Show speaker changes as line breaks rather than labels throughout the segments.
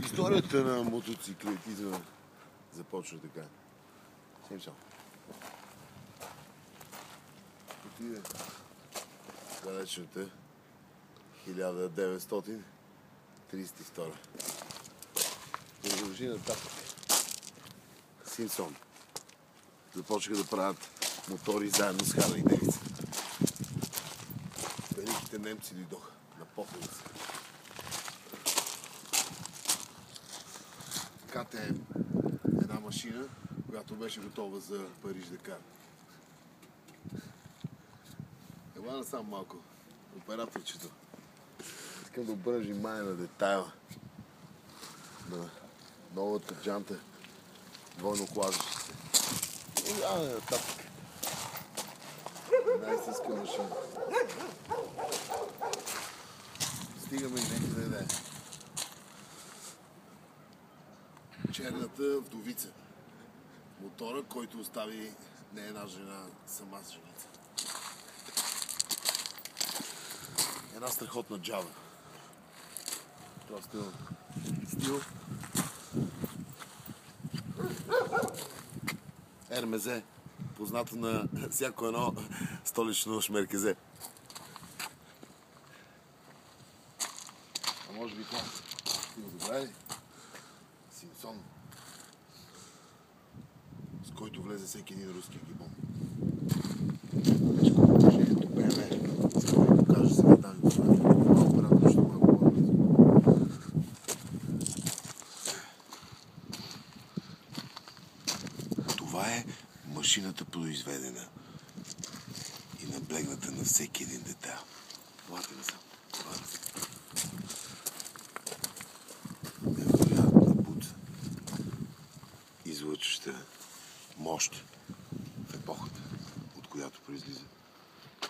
Историята на мотоциклетизма започва така. Симпсон. Отиде далечната 1932. Продължи нататък. Симпсон започнаха да правят мотори заедно с Харли Дейвидсън. Великите немци дойдоха на походица. КТМ, една машина, която беше готова за Париж-Дакар. Ела насам малко, операторчето. Искам да обърна внимание на детайла на новата джанта, двойно клажеща се. Нататък. Една истинска машина. Стигаме и някъде да е. Черната вдовица. Мотора, който остави не една жена, сама с женица. Една страхотна джава. Това стил. РМЗ, познато на всяко едно столично шмеркезе. А може би това стил добре ли? Симпсон, с който влезе всеки един руски гибон. Виж колко положението БМВ. Искам да ви покажа сега там и малко рано, защото малко по-близо. Това е машината произведена и наблегната на всеки един детайл. Елате насам. Невероятна буца, излъчваща мощ в епохата, от която произлиза.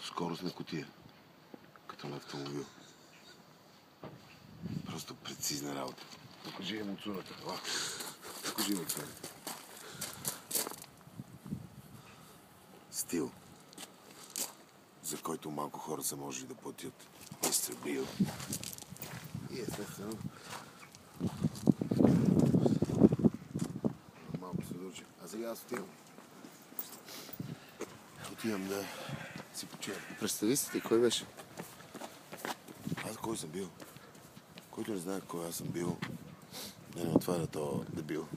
Скоростна кутия, като на автомобил. Просто прецизна работа. Покажи емоцията. Покажи емоцията. Стил, за който малко хора са можели да платят. Мистер Бил. И естествено малко се дължи. А сега аз отивам да си почина. Представи си ти, кой беше? Аз кой съм бил? Който не знае кой аз съм бил, не отваря то дебил.